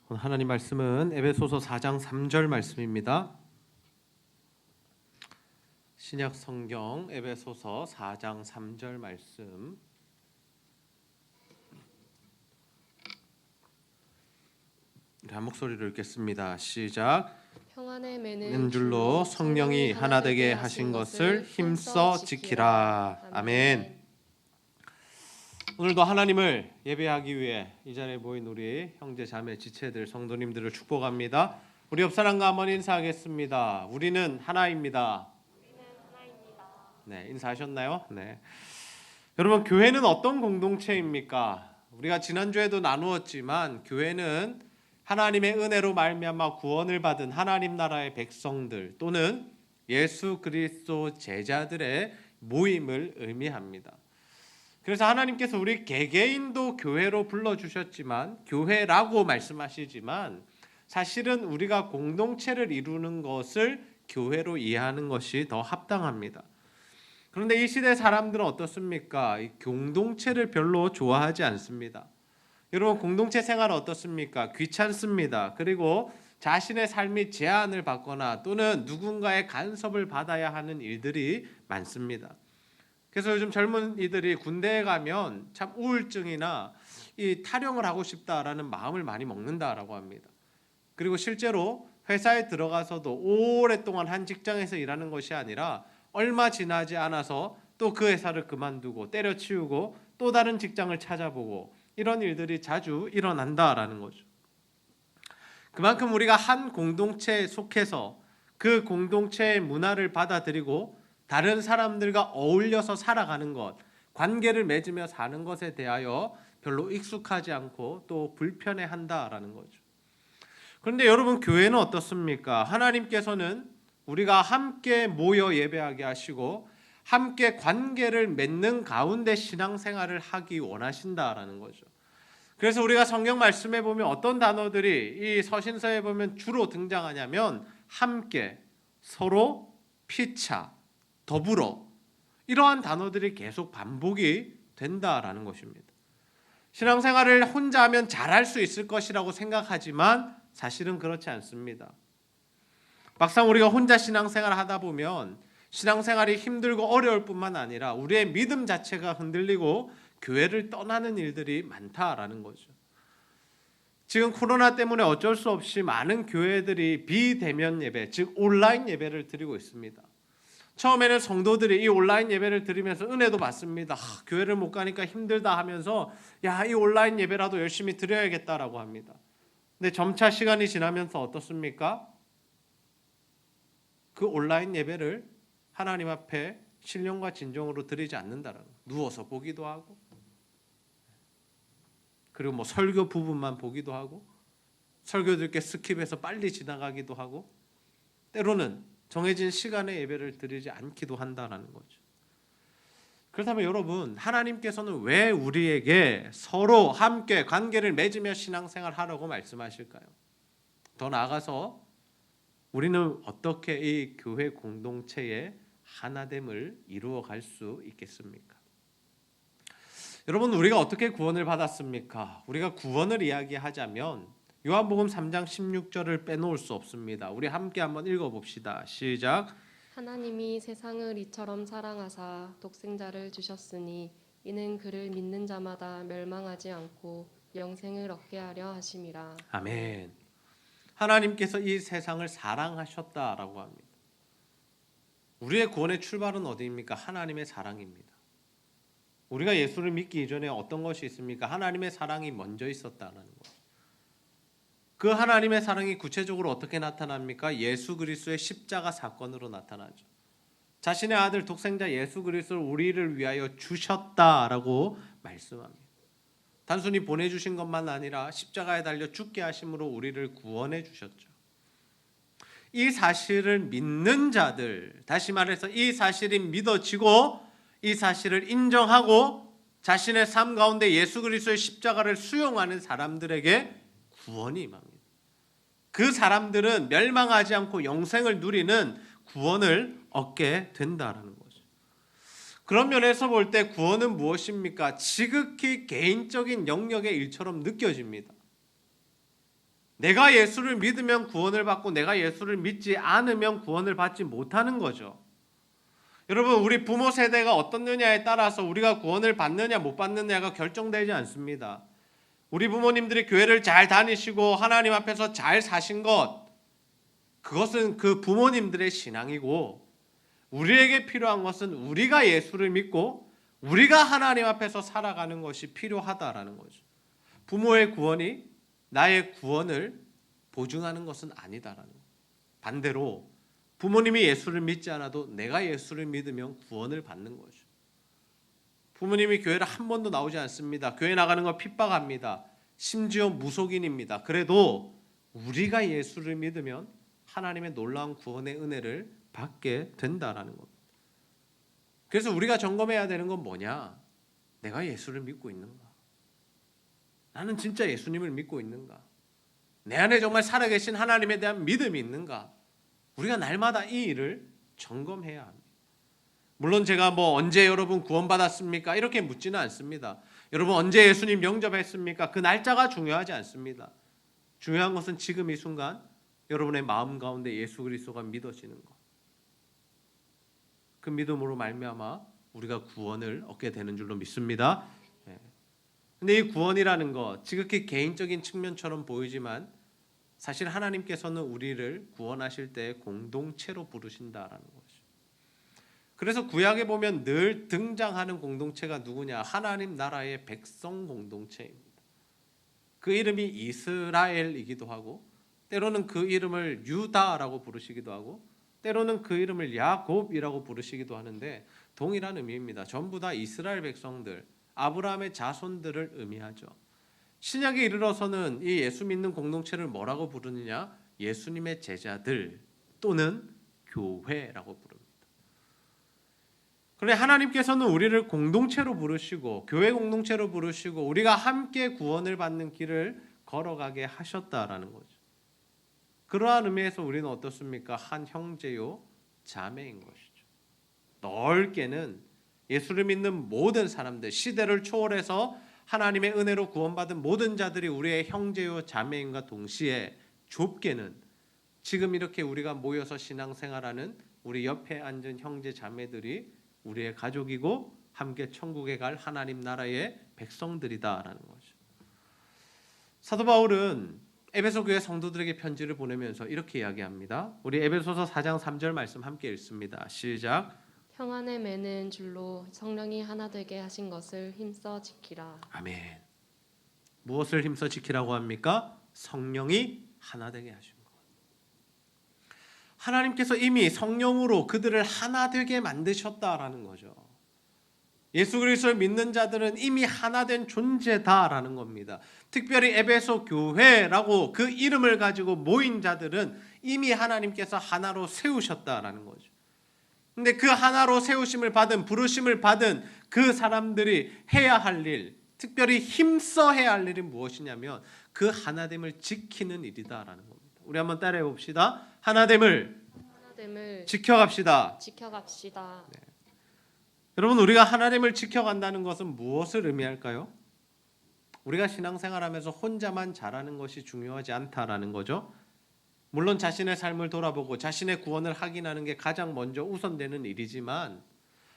오늘 하나님 말씀은 에베소서 4장 3절 말씀입니다. 신약 성경 에베소서 4장 3절 말씀. 한 목소리로 읽겠습니다. 시작. 평안에 매는 줄로 성령이 하나 되게 하신 것을 힘써 지키라. 아멘. 오늘도 하나님을 예배하기 위해 이 자리에 모인 우리 형제 자매 지체들 성도님들을 축복합니다. 우리 옆 사람과 한번 인사하겠습니다. 우리는 하나입니다. 네, 인사하셨나요? 네. 여러분, 교회는 어떤 공동체입니까? 우리가 지난주에도 나누었지만 교회는 하나님의 은혜로 말미암아 구원을 받은 하나님 나라의 백성들 또는 예수 그리스도 제자들의 모임을 의미합니다. 그래서 하나님께서 우리 개개인도 교회로 불러주셨지만 교회라고 말씀하시지만 사실은 우리가 공동체를 이루는 것을 교회로 이해하는 것이 더 합당합니다. 그런데 이 시대 사람들은 어떻습니까? 이 공동체를 별로 좋아하지 않습니다. 여러분, 공동체 생활은 어떻습니까? 귀찮습니다. 그리고 자신의 삶이 제한을 받거나 또는 누군가의 간섭을 받아야 하는 일들이 많습니다. 그래서 요즘 젊은이들이 군대에 가면 참 우울증이나 이 탈영을 하고 싶다라는 마음을 많이 먹는다라고 합니다. 그리고 실제로 회사에 들어가서도 오랫동안 한 직장에서 일하는 것이 아니라 얼마 지나지 않아서 또 그 회사를 그만두고 때려치우고 또 다른 직장을 찾아보고 이런 일들이 자주 일어난다라는 거죠. 그만큼 우리가 한 공동체에 속해서 그 공동체의 문화를 받아들이고 다른 사람들과 어울려서 살아가는 것, 관계를 맺으며 사는 것에 대하여 별로 익숙하지 않고 또 불편해한다라는 거죠. 그런데 여러분, 교회는 어떻습니까? 하나님께서는 우리가 함께 모여 예배하게 하시고 함께 관계를 맺는 가운데 신앙생활을 하기 원하신다라는 거죠. 그래서 우리가 성경 말씀에 보면 어떤 단어들이 이 서신서에 보면 주로 등장하냐면 함께, 서로, 피차, 더불어 이러한 단어들이 계속 반복이 된다라는 것입니다. 신앙생활을 혼자 하면 잘할 수 있을 것이라고 생각하지만 사실은 그렇지 않습니다. 막상 우리가 혼자 신앙생활을 하다 보면 신앙생활이 힘들고 어려울 뿐만 아니라 우리의 믿음 자체가 흔들리고 교회를 떠나는 일들이 많다라는 거죠. 지금 코로나 때문에 어쩔 수 없이 많은 교회들이 비대면 예배, 즉 온라인 예배를 드리고 있습니다. 처음에는 성도들이 이 온라인 예배를 드리면서 은혜도 받습니다. 교회를 못 가니까 힘들다 하면서 이 온라인 예배라도 열심히 드려야겠다라고 합니다. 근데 점차 시간이 지나면서 어떻습니까? 그 온라인 예배를 하나님 앞에 신령과 진정으로 드리지 않는다라는 거예요. 누워서 보기도 하고 그리고 설교 부분만 보기도 하고 설교들께 스킵해서 빨리 지나가기도 하고 때로는 정해진 시간에 예배를 드리지 않기도 한다는 거죠. 그렇다면 여러분, 하나님께서는 왜 우리에게 서로 함께 관계를 맺으며 신앙생활 하라고 말씀하실까요? 더 나아가서 우리는 어떻게 이 교회 공동체의 하나됨을 이루어갈 수 있겠습니까? 여러분, 우리가 어떻게 구원을 받았습니까? 우리가 구원을 이야기하자면 요한복음 3장 16절을 빼놓을 수 없습니다. 우리 함께 한번 읽어봅시다. 시작. 하나님이 세상을 이처럼 사랑하사 독생자를 주셨으니 이는 그를 믿는 자마다 멸망하지 않고 영생을 얻게 하려 하심이라. 아멘. 하나님께서 이 세상을 사랑하셨다라고 합니다. 우리의 구원의 출발은 어디입니까? 하나님의 사랑입니다. 우리가 예수를 믿기 이전에 어떤 것이 있습니까? 하나님의 사랑이 먼저 있었다는 것. 그 하나님의 사랑이 구체적으로 어떻게 나타납니까? 예수 그리스도의 십자가 사건으로 나타나죠. 자신의 아들 독생자 예수 그리스도를 우리를 위하여 주셨다라고 말씀합니다. 단순히 보내주신 것만 아니라 십자가에 달려 죽게 하심으로 우리를 구원해 주셨죠. 이 사실을 믿는 자들, 다시 말해서 이 사실이 믿어지고 이 사실을 인정하고 자신의 삶 가운데 예수 그리스도의 십자가를 수용하는 사람들에게 구원이 임합니다. 그 사람들은 멸망하지 않고 영생을 누리는 구원을 얻게 된다라는 거죠. 그런 면에서 볼 때 구원은 무엇입니까? 지극히 개인적인 영역의 일처럼 느껴집니다. 내가 예수를 믿으면 구원을 받고 내가 예수를 믿지 않으면 구원을 받지 못하는 거죠. 여러분, 우리 부모 세대가 어떻느냐에 따라서 우리가 구원을 받느냐 못 받느냐가 결정되지 않습니다. 우리 부모님들이 교회를 잘 다니시고 하나님 앞에서 잘 사신 것, 그것은 그 부모님들의 신앙이고, 우리에게 필요한 것은 우리가 예수를 믿고 우리가 하나님 앞에서 살아가는 것이 필요하다라는 거죠. 부모의 구원이 나의 구원을 보증하는 것은 아니다라는 거예요. 반대로 부모님이 예수를 믿지 않아도 내가 예수를 믿으면 구원을 받는 거죠. 부모님이 교회를 한 번도 나오지 않습니다. 교회 나가는 거 핍박합니다. 심지어 무속인입니다. 그래도 우리가 예수를 믿으면 하나님의 놀라운 구원의 은혜를 받게 된다라는 겁니다. 그래서 우리가 점검해야 되는 건 뭐냐? 내가 예수를 믿고 있는가? 나는 진짜 예수님을 믿고 있는가? 내 안에 정말 살아계신 하나님에 대한 믿음이 있는가? 우리가 날마다 이 일을 점검해야 합니다. 물론 제가 언제 여러분 구원받았습니까? 이렇게 묻지는 않습니다. 여러분 언제 예수님 영접했습니까? 그 날짜가 중요하지 않습니다. 중요한 것은 지금 이 순간 여러분의 마음 가운데 예수 그리스도가 믿어지는 것. 그 믿음으로 말미암아 우리가 구원을 얻게 되는 줄로 믿습니다. 근데 이 구원이라는 것 지극히 개인적인 측면처럼 보이지만 사실 하나님께서는 우리를 구원하실 때 공동체로 부르신다라는 거죠. 그래서 구약에 보면 늘 등장하는 공동체가 누구냐? 하나님 나라의 백성 공동체입니다. 그 이름이 이스라엘이기도 하고 때로는 그 이름을 유다라고 부르시기도 하고 때로는 그 이름을 야곱이라고 부르시기도 하는데 동일한 의미입니다. 전부 다 이스라엘 백성들, 아브라함의 자손들을 의미하죠. 신약에 이르러서는 이 예수 믿는 공동체를 뭐라고 부르느냐? 예수님의 제자들 또는 교회라고 부릅니다. 그런데 하나님께서는 우리를 공동체로 부르시고 교회 공동체로 부르시고 우리가 함께 구원을 받는 길을 걸어가게 하셨다라는 거죠. 그러한 의미에서 우리는 어떻습니까? 한 형제요 자매인 것이죠. 넓게는 예수를 믿는 모든 사람들, 시대를 초월해서 하나님의 은혜로 구원받은 모든 자들이 우리의 형제요 자매인과 동시에 좁게는 지금 이렇게 우리가 모여서 신앙생활하는 우리 옆에 앉은 형제 자매들이 우리의 가족이고 함께 천국에 갈 하나님 나라의 백성들이다라는 거죠. 사도 바울은 에베소 교회 성도들에게 편지를 보내면서 이렇게 이야기합니다. 우리 에베소서 4장 3절 말씀 함께 읽습니다. 시작. 평안에 매는 줄로 성령이 하나 되게 하신 것을 힘써 지키라. 아멘. 무엇을 힘써 지키라고 합니까? 성령이 하나 되게 하신 것. 하나님께서 이미 성령으로 그들을 하나 되게 만드셨다라는 거죠. 예수 그리스도를 믿는 자들은 이미 하나 된 존재다라는 겁니다. 특별히 에베소 교회라고 그 이름을 가지고 모인 자들은 이미 하나님께서 하나로 세우셨다라는 거죠. 근데 그 하나로 세우심을 받은 부르심을 받은 그 사람들이 해야 할 일, 특별히 힘써 해야 할 일이 무엇이냐면 그 하나됨을 지키는 일이다라는 겁니다. 우리 한번 따라해 봅시다. 하나됨을 지켜갑시다. 네. 여러분 우리가 하나님을 지켜간다는 것은 무엇을 의미할까요? 우리가 신앙생활하면서 혼자만 잘하는 것이 중요하지 않다라는 거죠. 물론 자신의 삶을 돌아보고 자신의 구원을 확인하는 게 가장 먼저 우선되는 일이지만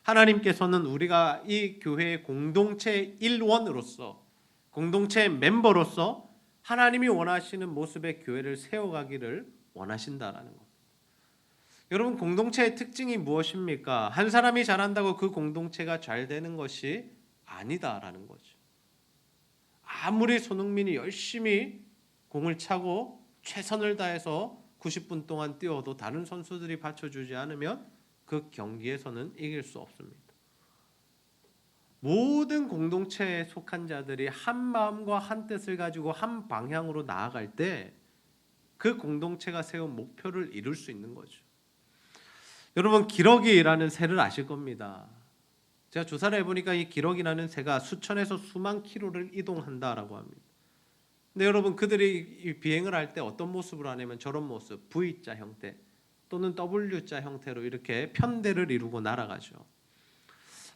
하나님께서는 우리가 이 교회의 공동체의 일원으로서 공동체의 멤버로서 하나님이 원하시는 모습의 교회를 세워가기를 원하신다라는 겁니다. 여러분 공동체의 특징이 무엇입니까? 한 사람이 잘한다고 그 공동체가 잘 되는 것이 아니다라는 거죠. 아무리 손흥민이 열심히 공을 차고 최선을 다해서 90분 동안 뛰어도 다른 선수들이 받쳐주지 않으면 그 경기에서는 이길 수 없습니다. 모든 공동체에 속한 자들이 한 마음과 한 뜻을 가지고 한 방향으로 나아갈 때 그 공동체가 세운 목표를 이룰 수 있는 거죠. 여러분 기러기라는 새를 아실 겁니다. 제가 조사를 해보니까 이 기러기라는 새가 수천에서 수만 킬로를 이동한다라고 합니다. 근데 여러분 그들이 비행을 할 때 어떤 모습으로 하냐면 저런 모습, V자 형태 또는 W자 형태로 이렇게 편대를 이루고 날아가죠.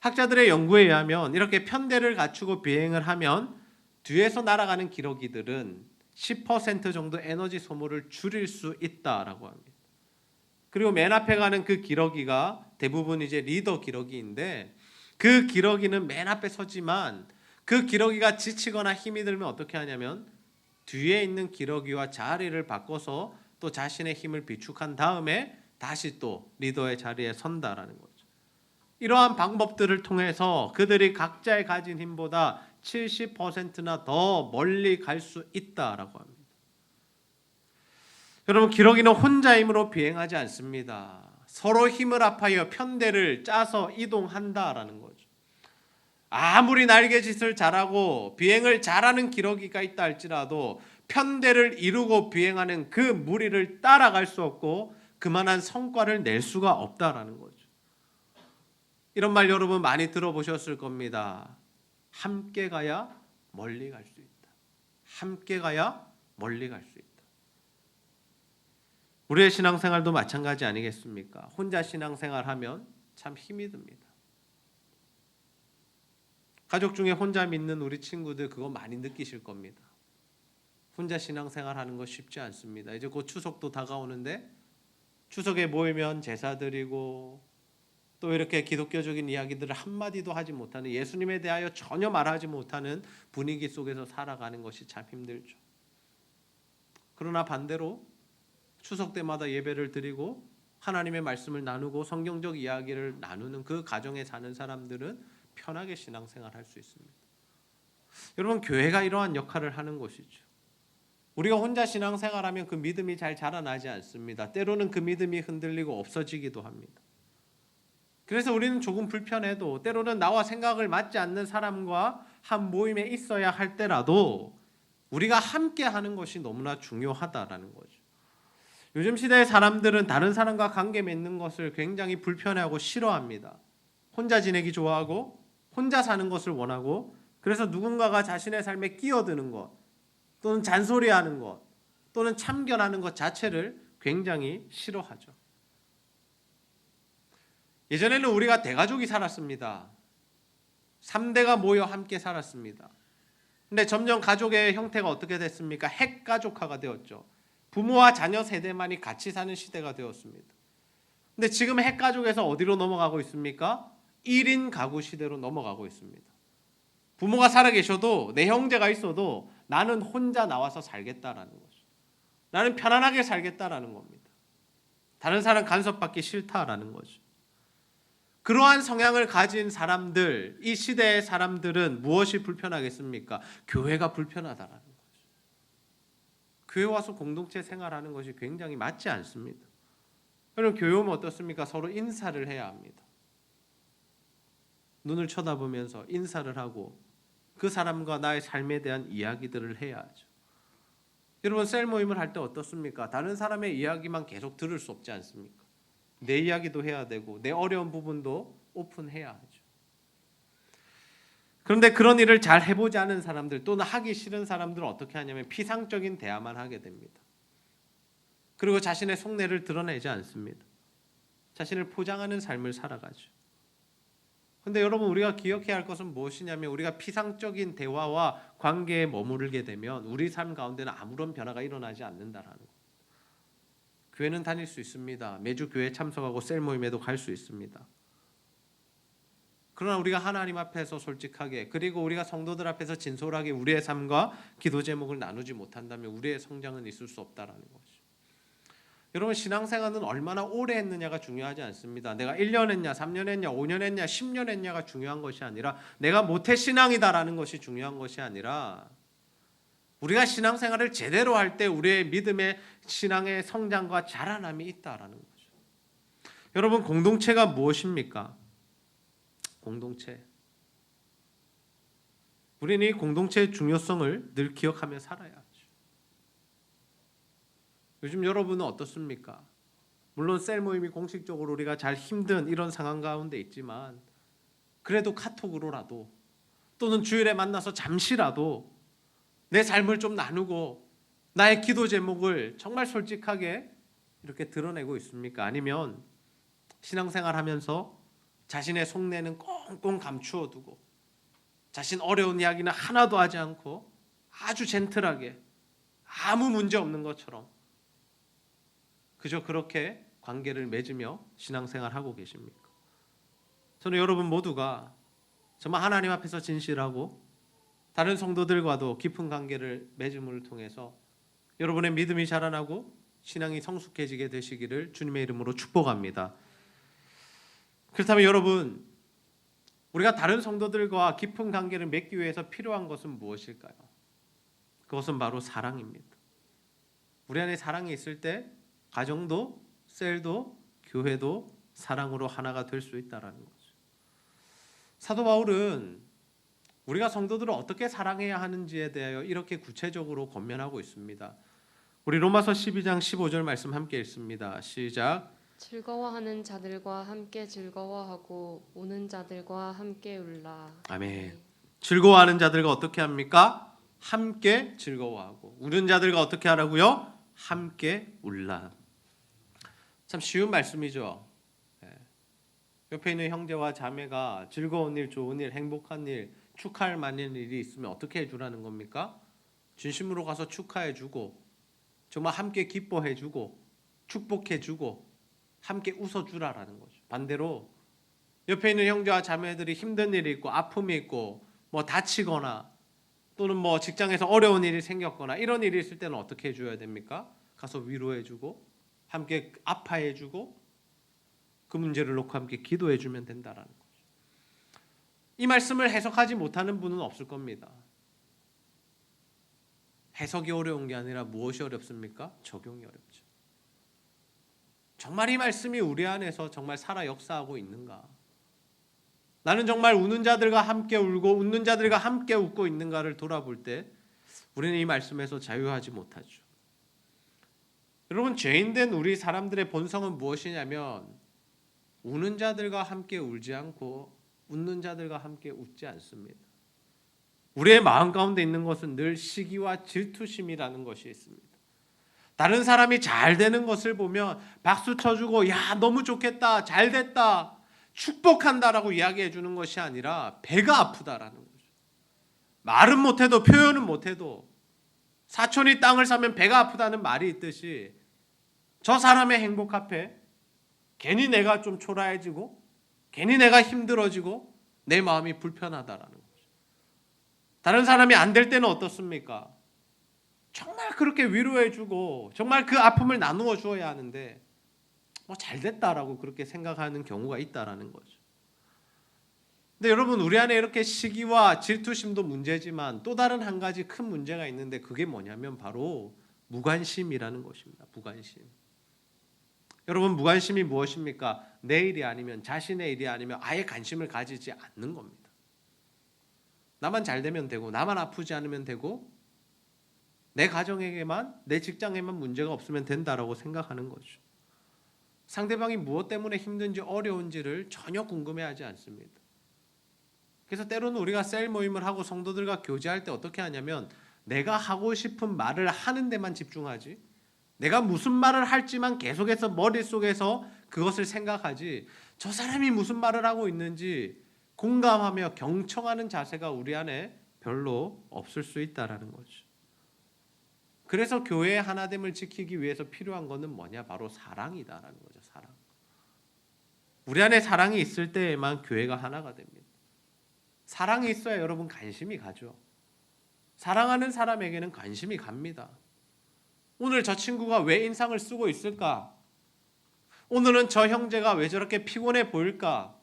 학자들의 연구에 의하면 이렇게 편대를 갖추고 비행을 하면 뒤에서 날아가는 기러기들은 10% 정도 에너지 소모를 줄일 수 있다라고 합니다. 그리고 맨 앞에 가는 그 기러기가 대부분 이제 리더 기러기인데, 그 기러기는 맨 앞에 서지만 그 기러기가 지치거나 힘이 들면 어떻게 하냐면 뒤에 있는 기러기와 자리를 바꿔서 또 자신의 힘을 비축한 다음에 다시 또 리더의 자리에 선다라는 거죠. 이러한 방법들을 통해서 그들이 각자의 가진 힘보다 70%나 더 멀리 갈 수 있다라고 합니다. 여러분, 기러기는 혼자 힘으로 비행하지 않습니다. 서로 힘을 합하여 편대를 짜서 이동한다라는 거죠. 아무리 날개짓을 잘하고 비행을 잘하는 기러기가 있다 할지라도 편대를 이루고 비행하는 그 무리를 따라갈 수 없고 그만한 성과를 낼 수가 없다라는 거죠. 이런 말 여러분 많이 들어보셨을 겁니다. 함께 가야 멀리 갈 수 있다. 함께 가야 멀리 갈 수 있다. 우리의 신앙생활도 마찬가지 아니겠습니까? 혼자 신앙생활하면 참 힘이 듭니다. 가족 중에 혼자 믿는 우리 친구들 그거 많이 느끼실 겁니다. 혼자 신앙생활하는 거 쉽지 않습니다. 이제 곧 추석도 다가오는데 추석에 모이면 제사 드리고 또 이렇게 기독교적인 이야기들을 한마디도 하지 못하는, 예수님에 대하여 전혀 말하지 못하는 분위기 속에서 살아가는 것이 참 힘들죠. 그러나 반대로 추석 때마다 예배를 드리고 하나님의 말씀을 나누고 성경적 이야기를 나누는 그 가정에 사는 사람들은 편하게 신앙생활할 수 있습니다. 여러분, 교회가 이러한 역할을 하는 것이죠. 우리가 혼자 신앙생활하면 그 믿음이 잘 자라나지 않습니다. 때로는 그 믿음이 흔들리고 없어지기도 합니다. 그래서 우리는 조금 불편해도, 때로는 나와 생각을 맞지 않는 사람과 한 모임에 있어야 할 때라도 우리가 함께 하는 것이 너무나 중요하다라는 거죠. 요즘 시대의 사람들은 다른 사람과 관계 맺는 것을 굉장히 불편해하고 싫어합니다. 혼자 지내기 좋아하고 혼자 사는 것을 원하고, 그래서 누군가가 자신의 삶에 끼어드는 것 또는 잔소리하는 것 또는 참견하는 것 자체를 굉장히 싫어하죠. 예전에는 우리가 대가족이 살았습니다. 3대가 모여 함께 살았습니다. 근데 점점 가족의 형태가 어떻게 됐습니까? 핵가족화가 되었죠. 부모와 자녀 세대만이 같이 사는 시대가 되었습니다. 근데 지금 핵가족에서 어디로 넘어가고 있습니까? 1인 가구 시대로 넘어가고 있습니다. 부모가 살아계셔도 내 형제가 있어도 나는 혼자 나와서 살겠다라는 거죠. 나는 편안하게 살겠다라는 겁니다. 다른 사람 간섭받기 싫다라는 거죠. 그러한 성향을 가진 사람들, 이 시대의 사람들은 무엇이 불편하겠습니까? 교회가 불편하다라는 거죠. 교회 와서 공동체 생활하는 것이 굉장히 맞지 않습니다. 여러분, 교회 오면 어떻습니까? 서로 인사를 해야 합니다. 눈을 쳐다보면서 인사를 하고 그 사람과 나의 삶에 대한 이야기들을 해야 하죠. 여러분, 셀 모임을 할 때 어떻습니까? 다른 사람의 이야기만 계속 들을 수 없지 않습니까? 내 이야기도 해야 되고 내 어려운 부분도 오픈해야 하죠. 그런데 그런 일을 잘 해보지 않은 사람들 또는 하기 싫은 사람들은 어떻게 하냐면 피상적인 대화만 하게 됩니다. 그리고 자신의 속내를 드러내지 않습니다. 자신을 포장하는 삶을 살아가죠. 그런데 여러분, 우리가 기억해야 할 것은 무엇이냐면 우리가 피상적인 대화와 관계에 머무르게 되면 우리 삶 가운데는 아무런 변화가 일어나지 않는다라는 것. 교회는 다닐 수 있습니다. 매주 교회 참석하고 셀 모임에도 갈 수 있습니다. 그러나 우리가 하나님 앞에서 솔직하게, 그리고 우리가 성도들 앞에서 진솔하게 우리의 삶과 기도 제목을 나누지 못한다면 우리의 성장은 있을 수 없다라는 거죠. 여러분, 신앙생활은 얼마나 오래 했느냐가 중요하지 않습니다. 내가 1년 했냐, 3년 했냐, 5년 했냐, 10년 했냐가 중요한 것이 아니라, 내가 모태신앙이다라는 것이 중요한 것이 아니라, 우리가 신앙생활을 제대로 할 때 우리의 믿음의 신앙의 성장과 자라남이 있다라는 거죠. 여러분, 공동체가 무엇입니까? 공동체. 우리는 이 공동체의 중요성을 늘 기억하며 살아야 하죠. 요즘 여러분은 어떻습니까? 물론 셀 모임이 공식적으로 우리가 잘 힘든 이런 상황 가운데 있지만 그래도 카톡으로라도 또는 주일에 만나서 잠시라도 내 삶을 좀 나누고 나의 기도 제목을 정말 솔직하게 이렇게 드러내고 있습니까? 아니면 신앙생활하면서 자신의 속내는 꽁꽁 감추어 두고 자신 어려운 이야기는 하나도 하지 않고 아주 젠틀하게, 아무 문제 없는 것처럼 그저 그렇게 관계를 맺으며 신앙생활하고 계십니까? 저는 여러분 모두가 정말 하나님 앞에서 진실하고 다른 성도들과도 깊은 관계를 맺음을 통해서 여러분의 믿음이 자라나고 신앙이 성숙해지게 되시기를 주님의 이름으로 축복합니다. 그렇다면 여러분, 우리가 다른 성도들과 깊은 관계를 맺기 위해서 필요한 것은 무엇일까요? 그것은 바로 사랑입니다. 우리 안에 사랑이 있을 때 가정도, 셀도, 교회도 사랑으로 하나가 될 수 있다는 거죠. 사도 바울은 우리가 성도들을 어떻게 사랑해야 하는지에 대하여 이렇게 구체적으로 권면하고 있습니다. 우리 로마서 12장 15절 말씀 함께 읽습니다. 시작. 즐거워하는 자들과 함께 즐거워하고 우는 자들과 함께 울라. 아멘. 즐거워하는 자들과 어떻게 합니까? 함께 즐거워하고 우는 자들과 어떻게 하라고요? 함께 울라. 참 쉬운 말씀이죠. 옆에 있는 형제와 자매가 즐거운 일, 좋은 일, 행복한 일, 축하할 만한 일이 있으면 어떻게 해주라는 겁니까? 진심으로 가서 축하해주고 정말 함께 기뻐해주고 축복해주고 함께 웃어주라라는 거죠. 반대로 옆에 있는 형제와 자매들이 힘든 일이 있고 아픔이 있고 뭐 다치거나 또는 뭐 직장에서 어려운 일이 생겼거나 이런 일이 있을 때는 어떻게 해줘야 됩니까? 가서 위로해주고 함께 아파해주고 그 문제를 놓고 함께 기도해주면 된다라는 거죠. 이 말씀을 해석하지 못하는 분은 없을 겁니다. 해석이 어려운 게 아니라 무엇이 어렵습니까? 적용이 어렵죠. 정말 이 말씀이 우리 안에서 정말 살아 역사하고 있는가? 나는 정말 우는 자들과 함께 울고 웃는 자들과 함께 웃고 있는가를 돌아볼 때 우리는 이 말씀에서 자유하지 못하죠. 여러분, 죄인된 우리 사람들의 본성은 무엇이냐면 우는 자들과 함께 울지 않고 웃는 자들과 함께 웃지 않습니다. 우리의 마음 가운데 있는 것은 늘 시기와 질투심이라는 것이 있습니다. 다른 사람이 잘 되는 것을 보면 박수 쳐주고 야 너무 좋겠다 잘 됐다 축복한다라고 이야기해 주는 것이 아니라 배가 아프다라는 거죠. 말은 못해도 표현은 못해도 사촌이 땅을 사면 배가 아프다는 말이 있듯이 저 사람의 행복 앞에 괜히 내가 좀 초라해지고 괜히 내가 힘들어지고 내 마음이 불편하다라는 거죠. 다른 사람이 안 될 때는 어떻습니까? 정말 그렇게 위로해주고 정말 그 아픔을 나누어 주어야 하는데 뭐 잘됐다라고 그렇게 생각하는 경우가 있다라는 거죠. 근데 여러분, 우리 안에 이렇게 시기와 질투심도 문제지만 또 다른 한 가지 큰 문제가 있는데 그게 뭐냐면 바로 무관심이라는 것입니다. 무관심. 여러분, 무관심이 무엇입니까? 내 일이 아니면 자신의 일이 아니면 아예 관심을 가지지 않는 겁니다. 나만 잘 되면 되고 나만 아프지 않으면 되고 내 가정에게만 내 직장에만 문제가 없으면 된다라고 생각하는 거죠. 상대방이 무엇 때문에 힘든지 어려운지를 전혀 궁금해하지 않습니다. 그래서 때로는 우리가 셀 모임을 하고 성도들과 교제할 때 어떻게 하냐면 내가 하고 싶은 말을 하는 데만 집중하지 내가 무슨 말을 할지만 계속해서 머릿속에서 그것을 생각하지 저 사람이 무슨 말을 하고 있는지 공감하며 경청하는 자세가 우리 안에 별로 없을 수 있다라는 거죠. 그래서 교회의 하나됨을 지키기 위해서 필요한 것은 뭐냐? 바로 사랑이다라는 거죠. 사랑. 우리 안에 사랑이 있을 때에만 교회가 하나가 됩니다. 사랑이 있어야 여러분 관심이 가죠. 사랑하는 사람에게는 관심이 갑니다. 오늘 저 친구가 왜 인상을 쓰고 있을까? 오늘은 저 형제가 왜 저렇게 피곤해 보일까?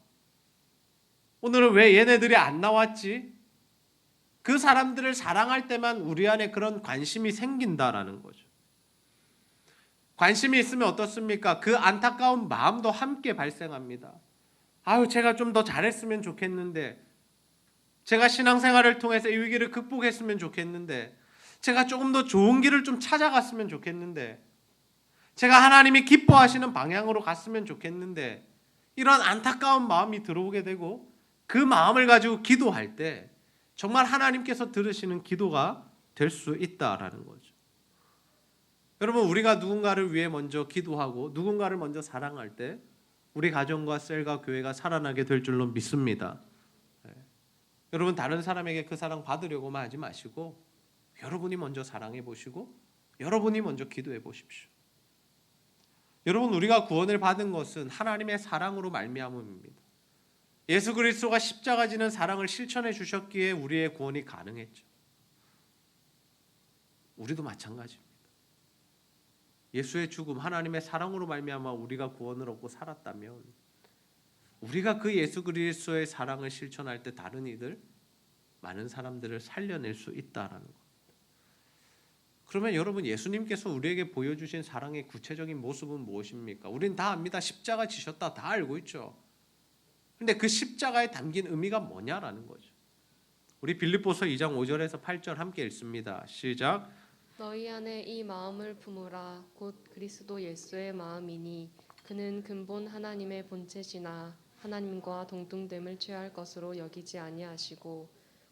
오늘은 왜 얘네들이 안 나왔지? 그 사람들을 사랑할 때만 우리 안에 그런 관심이 생긴다라는 거죠. 관심이 있으면 어떻습니까? 그 안타까운 마음도 함께 발생합니다. 아유, 제가 좀 더 잘했으면 좋겠는데, 제가 신앙생활을 통해서 이 위기를 극복했으면 좋겠는데, 제가 조금 더 좋은 길을 좀 찾아갔으면 좋겠는데, 제가 하나님이 기뻐하시는 방향으로 갔으면 좋겠는데, 이런 안타까운 마음이 들어오게 되고 그 마음을 가지고 기도할 때 정말 하나님께서 들으시는 기도가 될 수 있다라는 거죠. 여러분, 우리가 누군가를 위해 먼저 기도하고 누군가를 먼저 사랑할 때 우리 가정과 셀과 교회가 살아나게 될 줄로 믿습니다. 여러분, 다른 사람에게 그 사랑 받으려고만 하지 마시고 여러분이 먼저 사랑해 보시고 여러분이 먼저 기도해 보십시오. 여러분, 우리가 구원을 받은 것은 하나님의 사랑으로 말미암음입니다. 예수 그리스도가 십자가 지는 사랑을 실천해 주셨기에 우리의 구원이 가능했죠. 우리도 마찬가지입니다. 예수의 죽음, 하나님의 사랑으로 말미암아 우리가 구원을 얻고 살았다면 우리가 그 예수 그리스도의 사랑을 실천할 때 다른 이들, 많은 사람들을 살려낼 수 있다라는 겁니다. 그러면 여러분, 예수님께서 우리에게 보여주신 사랑의 구체적인 모습은 무엇입니까? 우린 다 압니다. 십자가 지셨다, 다 알고 있죠. 근데 그 십자가에 담긴 의미가 뭐냐라는 거죠. 우리 빌립보서 2장 5절에서 8절 함께 읽습니다. 시작. 너희 안에 이 마음을 품으라. 곧 그리스도 예수의 마음이니 그는 근본 하나님의 본체시나 하나님과 동등됨을 취할 것으로 여기지 아니하시고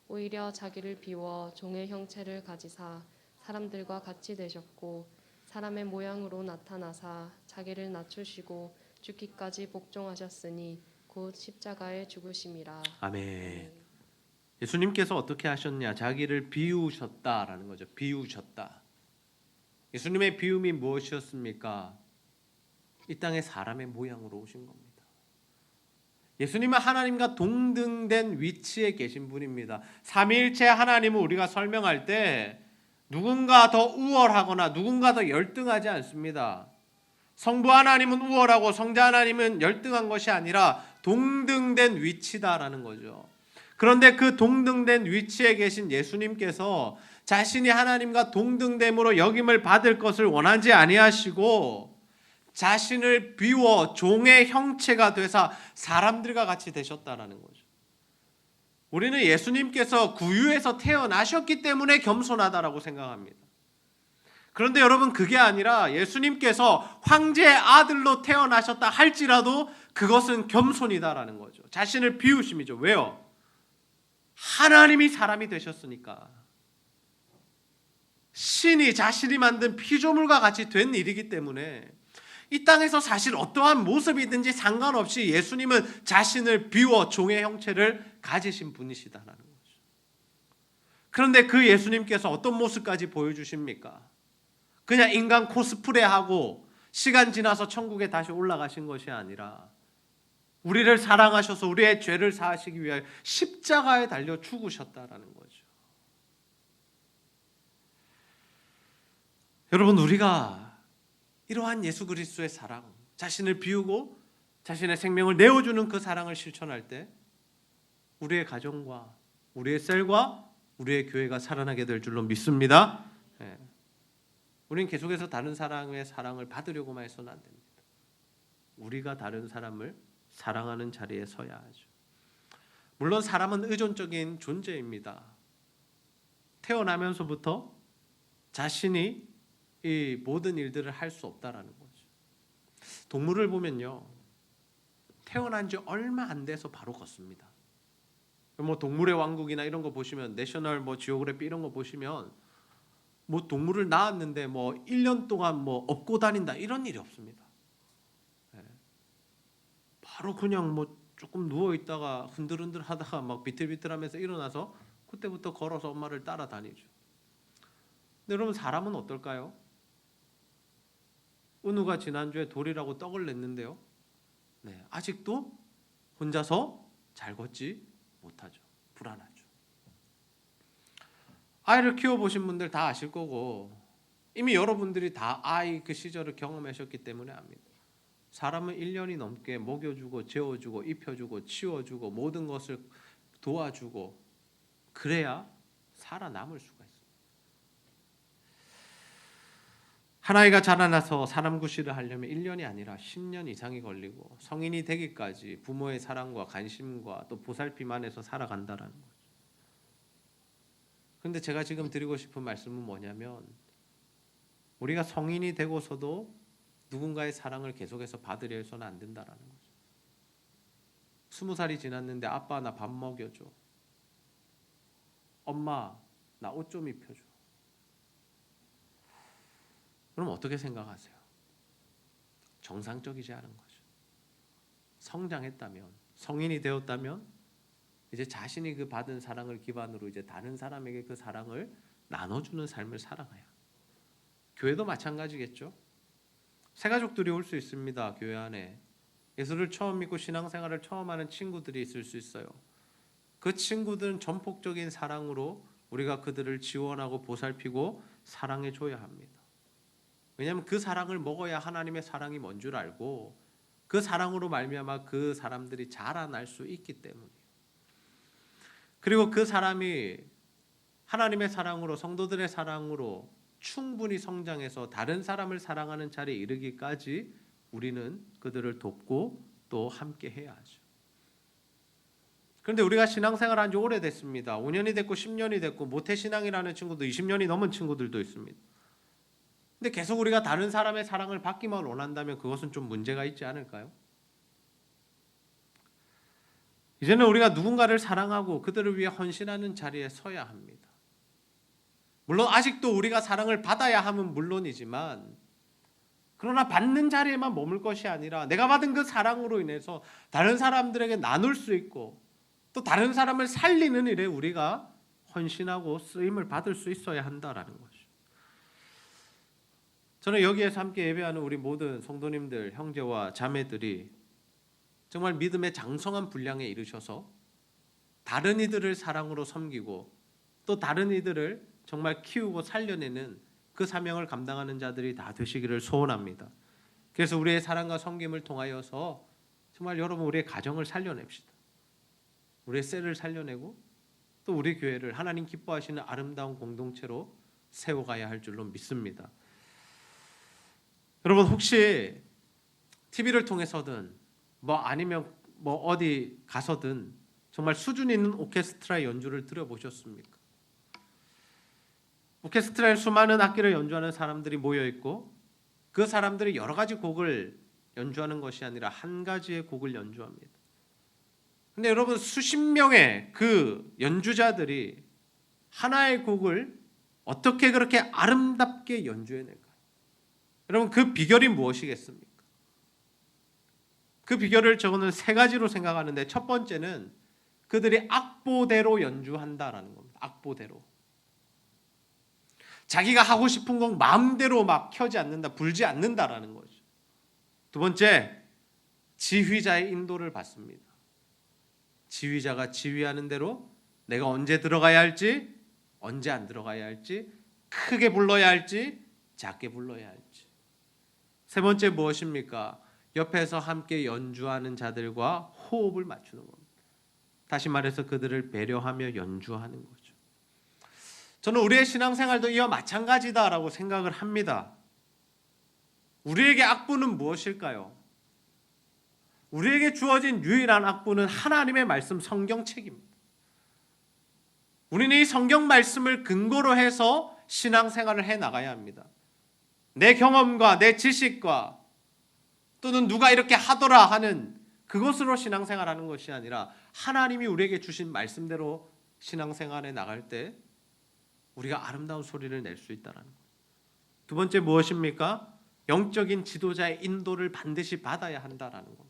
오히려 자기를 비워 종의 형체를 가지사 사람들과 같이 되셨고 사람의 모양으로 나타나사 자기를 낮추시고 죽기까지 복종하셨으니 곧 십자가에 죽으심이라. 아멘. 예수님께서 어떻게 하셨냐? 자기를 비우셨다라는 거죠. 비우셨다. 예수님의 비움이 무엇이었습니까? 이 땅에 사람의 모양으로 오신 겁니다. 예수님은 하나님과 동등된 위치에 계신 분입니다. 삼위일체 하나님을 우리가 설명할 때 누군가 더 우월하거나 누군가 더 열등하지 않습니다. 성부 하나님은 우월하고 성자 하나님은 열등한 것이 아니라 동등된 위치다라는 거죠. 그런데 그 동등된 위치에 계신 예수님께서 자신이 하나님과 동등됨으로 여김을 받을 것을 원하지 아니하시고 자신을 비워 종의 형체가 되사 사람들과 같이 되셨다라는 거죠. 우리는 예수님께서 구유에서 태어나셨기 때문에 겸손하다라고 생각합니다. 그런데 여러분, 그게 아니라 예수님께서 황제의 아들로 태어나셨다 할지라도 그것은 겸손이다라는 거죠. 자신을 비우심이죠. 왜요? 하나님이 사람이 되셨으니까. 신이 자신이 만든 피조물과 같이 된 일이기 때문에 이 땅에서 사실 어떠한 모습이든지 상관없이 예수님은 자신을 비워 종의 형체를 가지신 분이시다라는 거죠. 그런데 그 예수님께서 어떤 모습까지 보여주십니까? 그냥 인간 코스프레하고 시간 지나서 천국에 다시 올라가신 것이 아니라 우리를 사랑하셔서 우리의 죄를 사하시기 위하여 십자가에 달려 죽으셨다라는 거죠. 여러분, 우리가 이러한 예수 그리스도의 사랑, 자신을 비우고 자신의 생명을 내어주는 그 사랑을 실천할 때 우리의 가정과 우리의 셀과 우리의 교회가 살아나게 될 줄로 믿습니다. 우리는 계속해서 다른 사람의 사랑을 받으려고만 해서는 안 됩니다. 우리가 다른 사람을 사랑하는 자리에 서야 하죠. 물론 사람은 의존적인 존재입니다. 태어나면서부터 자신이 이 모든 일들을 할 수 없다라는 거죠. 동물을 보면요, 태어난 지 얼마 안 돼서 바로 걷습니다. 뭐 동물의 왕국이나 이런 거 보시면, 내셔널 지오그래피 이런 거 보시면 동물을 낳았는데 1년 동안 업고 다닌다 이런 일이 없습니다. 바로 그냥 조금 누워 있다가 흔들흔들 하다가 막 비틀비틀하면서 일어나서 그때부터 걸어서 엄마를 따라다니죠. 근데 여러분, 사람은 어떨까요? 은우가 지난주에 돌이라고 떡을 냈는데요, 아직도 혼자서 잘 걷지 못하죠. 불안하죠. 아이를 키워보신 분들 다 아실 거고 이미 여러분들이 다 아이 그 시절을 경험하셨기 때문에 압니다. 사람은 1년이 넘게 먹여주고 재워주고 입혀주고 치워주고 모든 것을 도와주고 그래야 살아남을 수가 있습니다. 한 아이가 자라나서 사람 구실을 하려면 1년이 아니라 10년 이상이 걸리고 성인이 되기까지 부모의 사랑과 관심과 또 보살핌 안에서 살아간다라는 거죠. 그런데 제가 지금 드리고 싶은 말씀은 뭐냐면, 우리가 성인이 되고서도 누군가의 사랑을 계속해서 받으려 해서는 안 된다라는 거죠. 20살이 지났는데 아빠 나 밥 먹여줘, 엄마 나 옷 좀 입혀줘. 그럼 어떻게 생각하세요? 정상적이지 않은 거죠. 성장했다면, 성인이 되었다면 이제 자신이 그 받은 사랑을 기반으로 이제 다른 사람에게 그 사랑을 나눠주는 삶을 살아가야, 교회도 마찬가지겠죠. 새가족들이 올 수 있습니다. 교회 안에 예수를 처음 믿고 신앙생활을 처음 하는 친구들이 있을 수 있어요. 그 친구들은 전폭적인 사랑으로 우리가 그들을 지원하고 보살피고 사랑해 줘야 합니다. 왜냐하면 그 사랑을 먹어야 하나님의 사랑이 뭔 줄 알고 그 사랑으로 말미암아 그 사람들이 자라날 수 있기 때문이에요. 그리고 그 사람이 하나님의 사랑으로, 성도들의 사랑으로 충분히 성장해서 다른 사람을 사랑하는 자리에 이르기까지 우리는 그들을 돕고 또 함께 해야 하죠. 그런데 우리가 신앙생활 한 지 오래됐습니다. 5년이 됐고 10년이 됐고 모태신앙이라는 친구도 20년이 넘은 친구들도 있습니다. 근데 계속 우리가 다른 사람의 사랑을 받기만 원한다면 그것은 좀 문제가 있지 않을까요? 이제는 우리가 누군가를 사랑하고 그들을 위해 헌신하는 자리에 서야 합니다. 물론 아직도 우리가 사랑을 받아야 함은 물론이지만 그러나 받는 자리에만 머물 것이 아니라 내가 받은 그 사랑으로 인해서 다른 사람들에게 나눌 수 있고 또 다른 사람을 살리는 일에 우리가 헌신하고 쓰임을 받을 수 있어야 한다라는 거죠. 저는 여기에서 함께 예배하는 우리 모든 성도님들, 형제와 자매들이 정말 믿음의 장성한 분량에 이르셔서 다른 이들을 사랑으로 섬기고 또 다른 이들을 정말 키우고 살려내는 그 사명을 감당하는 자들이 다 되시기를 소원합니다. 그래서 우리의 사랑과 섬김을 통하여서 정말 여러분 우리의 가정을 살려냅시다. 우리의 셀을 살려내고 또 우리 교회를 하나님 기뻐하시는 아름다운 공동체로 세워가야 할 줄로 믿습니다. 여러분 혹시 TV를 통해서든 아니면 어디 가서든 정말 수준 있는 오케스트라 연주를 들어보셨습니까? 오케스트라에 수많은 악기를 연주하는 사람들이 모여 있고 그 사람들이 여러 가지 곡을 연주하는 것이 아니라 한 가지의 곡을 연주합니다. 근데 여러분 수십 명의 그 연주자들이 하나의 곡을 어떻게 그렇게 아름답게 연주해낼까요? 여러분 그 비결이 무엇이겠습니까? 그 비결을 저는 세 가지로 생각하는데 첫 번째는 그들이 악보대로 연주한다라는 겁니다. 악보대로. 자기가 하고 싶은 곡 마음대로 막 켜지 않는다, 불지 않는다라는 거죠. 두 번째, 지휘자의 인도를 받습니다. 지휘자가 지휘하는 대로 내가 언제 들어가야 할지, 언제 안 들어가야 할지, 크게 불러야 할지, 작게 불러야 할지. 세 번째 무엇입니까? 옆에서 함께 연주하는 자들과 호흡을 맞추는 겁니다. 다시 말해서 그들을 배려하며 연주하는 거죠. 저는 우리의 신앙생활도 이와 마찬가지다라고 생각을 합니다. 우리에게 악보는 무엇일까요? 우리에게 주어진 유일한 악보는 하나님의 말씀 성경책입니다. 우리는 이 성경 말씀을 근거로 해서 신앙생활을 해나가야 합니다. 내 경험과 내 지식과 또는 누가 이렇게 하더라 하는 그것으로 신앙생활하는 것이 아니라 하나님이 우리에게 주신 말씀대로 신앙생활에 나갈 때 우리가 아름다운 소리를 낼 수 있다는 거예요. 두 번째 무엇입니까? 영적인 지도자의 인도를 반드시 받아야 한다는 겁니다.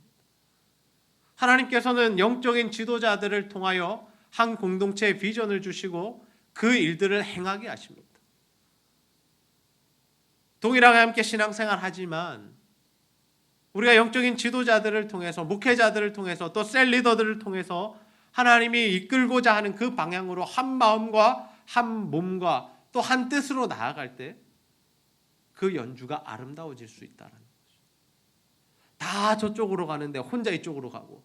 하나님께서는 영적인 지도자들을 통하여 한 공동체의 비전을 주시고 그 일들을 행하게 하십니다. 동일하게 함께 신앙생활 하지만 우리가 영적인 지도자들을 통해서 목회자들을 통해서 또 셀 리더들을 통해서 하나님이 이끌고자 하는 그 방향으로 한 마음과 한 몸과 또 한 뜻으로 나아갈 때 그 연주가 아름다워질 수 있다는 거죠. 다 저쪽으로 가는데 혼자 이쪽으로 가고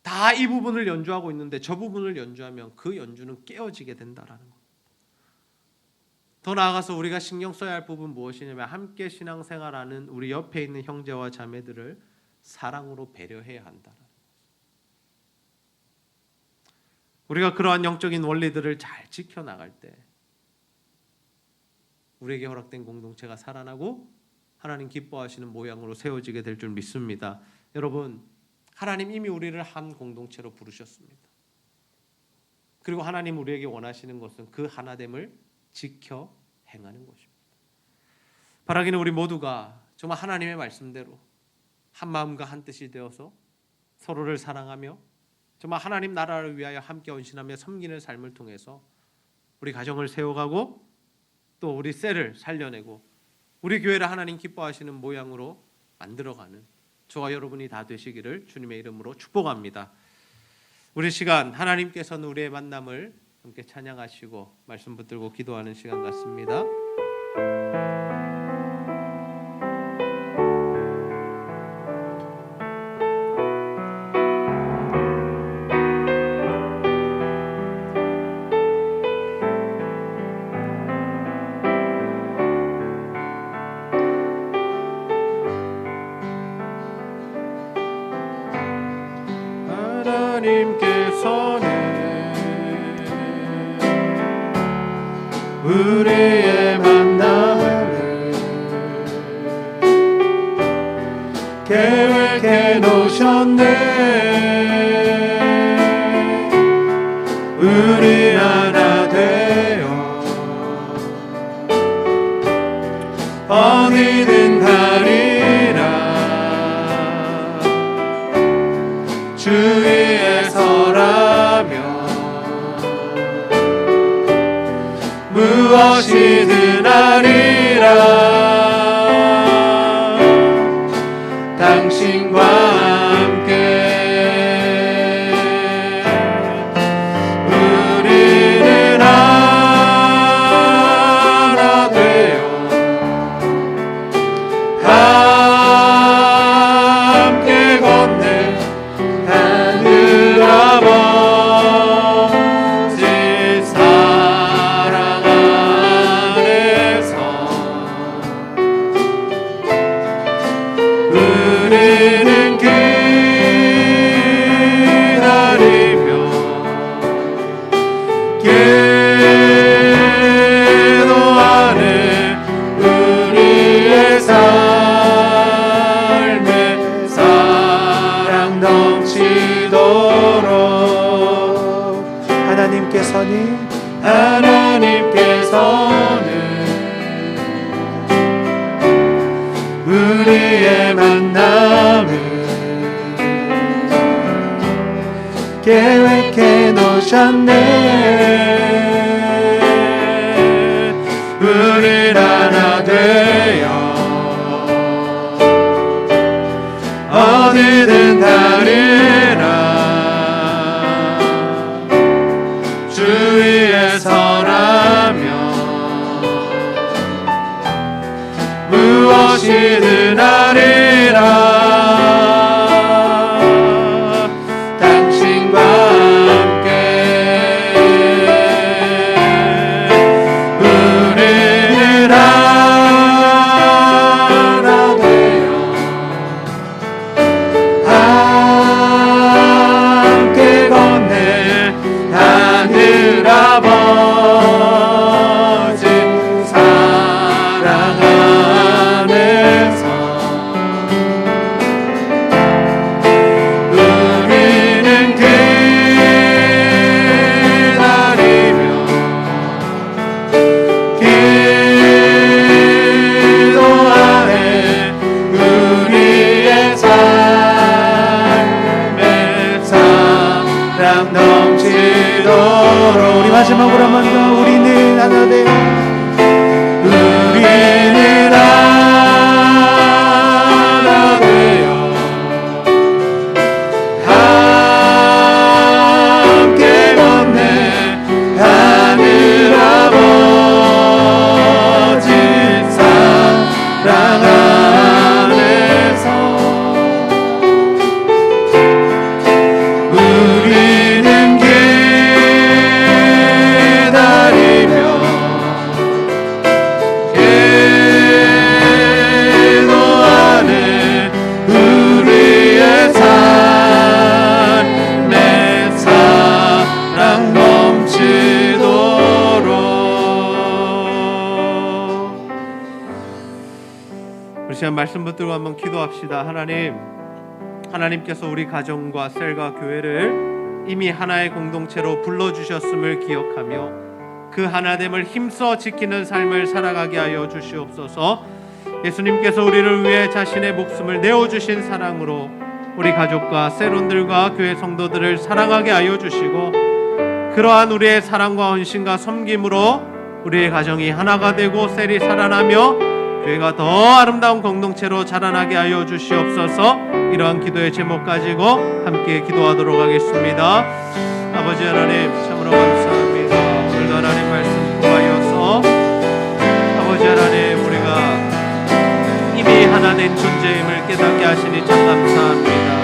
다 이 부분을 연주하고 있는데 저 부분을 연주하면 그 연주는 깨어지게 된다는 겁니다. 더 나아가서 우리가 신경 써야 할 부분 무엇이냐면 함께 신앙생활하는 우리 옆에 있는 형제와 자매들을 사랑으로 배려해야 한다는 거죠. 우리가 그러한 영적인 원리들을 잘 지켜나갈 때 우리에게 허락된 공동체가 살아나고 하나님 기뻐하시는 모양으로 세워지게 될 줄 믿습니다. 여러분, 하나님 이미 우리를 한 공동체로 부르셨습니다. 그리고 하나님 우리에게 원하시는 것은 그 하나됨을 지켜 행하는 것입니다. 바라기는 우리 모두가 정말 하나님의 말씀대로 한 마음과 한 뜻이 되어서 서로를 사랑하며 정말 하나님 나라를 위하여 함께 헌신하며 섬기는 삶을 통해서 우리 가정을 세워가고 또 우리 셀을 살려내고 우리 교회를 하나님 기뻐하시는 모양으로 만들어가는 저와 여러분이 다 되시기를 주님의 이름으로 축복합니다. 우리 시간 하나님께서는 우리의 만남을 함께 찬양하시고 말씀 붙들고 기도하는 시간 같습니다. 하나님께서는 우리의 만남을 계획해 놓으셨네. 우리 하나 되어 어디든 가리라. 주 위에 서라면 무엇이든 하리라. 당신과 함께 우리는 하나 되어 함께 걷는 하늘 아버지 사랑 안에서 우리는 기다리며 기도하는 우리의 삶에 사랑 넘치도록. 하나님께서는 우리의 만남을 계획해 놓으셨네. 우리 하나 되어 어디든 가리라. 주 위에 서라면 무엇이든 하리라. 당신과 함께 우리는 하나 되어 함께 걷네 하늘 아버지 사랑 안에서 우리는 기다리며 기도하네 우리의 삶에 사랑 넘치도록. 우리 마지막으로 한 번 더 우리는 하나 되어 우리는 하나 되어 함께 걷네 하늘 아버지 사랑 안에서 우리는 기다리며 기도하는 우리의 삶에 사랑 넘치도록. 우리 시간 말씀 붙들고 한번 기도합시다. 하나님께서 우리 가정과 셀과 교회를 이미 하나의 공동체로 불러주셨음을 기억하며 그 하나됨을 힘써 지키는 삶을 살아가게 하여 주시옵소서. 예수님께서 우리를 위해 자신의 목숨을 내어주신 사랑으로 우리 가족과 셀원들과 교회 성도들을 사랑하게 하여 주시고 그러한 우리의 사랑과 헌신과 섬김으로 우리의 가정이 하나가 되고 셀이 살아나며 교회가 더 아름다운 공동체로 자라나게 하여 주시옵소서. 이러한 기도의 제목 가지고 함께 기도하도록 하겠습니다. 아버지 하나님 참으로 감사합니다. 오늘도 하나님 말씀 통하여서 아버지 하나님 우리가 이미 하나 된 존재임을 깨닫게 하시니 참 감사합니다.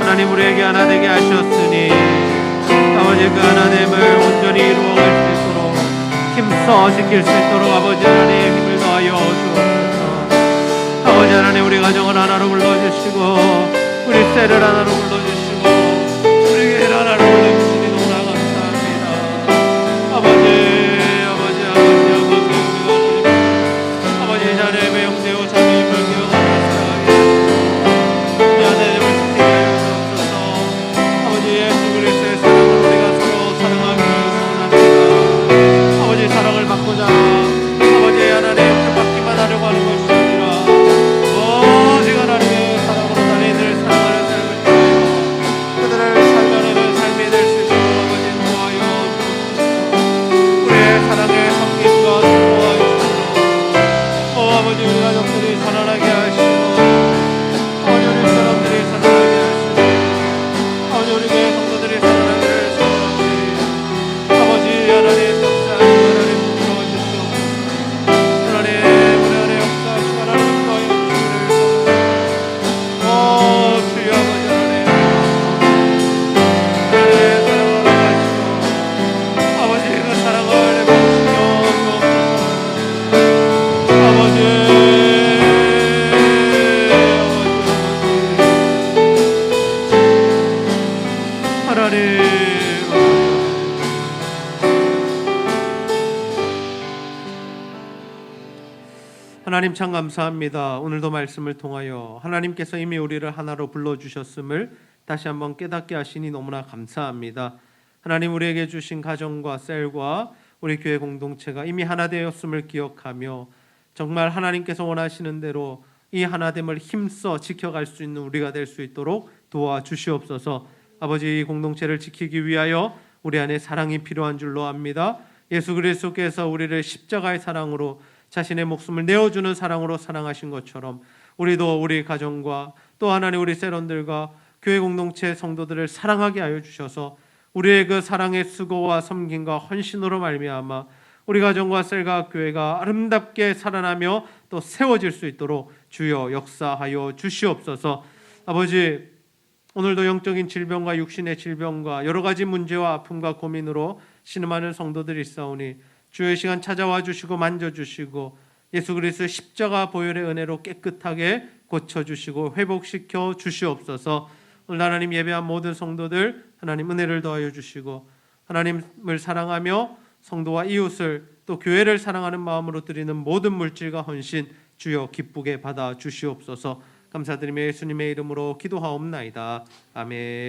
하나님 우리에게 하나 되게 하셨으니 아버지 그 하나됨을 온전히 이루어갈 수 있도록 힘써 지킬 수 있도록 아버지 하나님 힘을 더하여 주옵소서. 아버지 하나님 우리 가정을 하나로 불러주시고 우리 셀을 하나로 불러주시고 우리 교회를 하나로 불러주시니 너무나 감사합니다. 아버지 이 자리에 매용되어 자기 힘을 기억하며 살아가겠습니다. 우리 하나님을 지키게 하여 주옵소서. 아버지 예수 그리스도의 사랑을 우리가 서로 사랑하기 소원합니다. 아버지 사랑을 받고자 아버지 하나님 그 받기만 하려고 하는 것이 아니라 오직 하나님의 사랑으로 달리는 사랑하는 삶을 통하여 그들을 살려내는 삶이 될 수 있도록 아버지 도와여 주옵소서. 우리의 사랑의 성김과 수고하여 주시고 아버지 우리 가족들이 살아나게 하시고 아버지 우리 사람들이 살아나게 하시고 아버지 우리 교회 성도들이 살아나게 하시고 아버지 하나님 역사하시고 하나님 부끄러워 주시옵소서. 하나님 우리 안에 역사하시고 하나님 부끄러워 주시기를 주여 아버지 하나님 하나님의 사랑을 하시고 아버지 그 사랑을 내보시며 아버지 하나님 하나님 참 감사합니다. 오늘도 말씀을 통하여 하나님께서 이미 우리를 하나로 불러주셨음을 다시 한번 깨닫게 하시니 너무나 감사합니다. 하나님 우리에게 주신 가정과 셀과 우리 교회 공동체가 이미 하나 되었음을 기억하며 정말 하나님께서 원하시는 대로 이 하나됨을 힘써 지켜갈 수 있는 우리가 될 수 있도록 도와주시옵소서. 아버지 이 공동체를 지키기 위하여 우리 안에 사랑이 필요한 줄로 압니다. 예수 그리스도께서 우리를 십자가의 사랑으로 자신의 목숨을 내어주는 사랑으로 사랑하신 것처럼 우리도 우리 가정과 또 하나님 우리 세런들과 교회 공동체 성도들을 사랑하게 하여 주셔서 우리의 그 사랑의 수고와 섬김과 헌신으로 말미암아 우리 가정과 셀과 교회가 아름답게 살아나며 또 세워질 수 있도록 주여 역사하여 주시옵소서. 아버지 오늘도 영적인 질병과 육신의 질병과 여러 가지 문제와 아픔과 고민으로 신음하는 성도들이 있사오니 주의 시간 찾아와 주시고 만져주시고 예수 그리스도의 십자가 보혈의 은혜로 깨끗하게 고쳐주시고 회복시켜 주시옵소서. 오늘 하나님 예배한 모든 성도들 하나님 은혜를 더하여 주시고 하나님을 사랑하며 성도와 이웃을 또 교회를 사랑하는 마음으로 드리는 모든 물질과 헌신 주여 기쁘게 받아 주시옵소서. 감사드리며 예수님의 이름으로 기도하옵나이다. 아멘.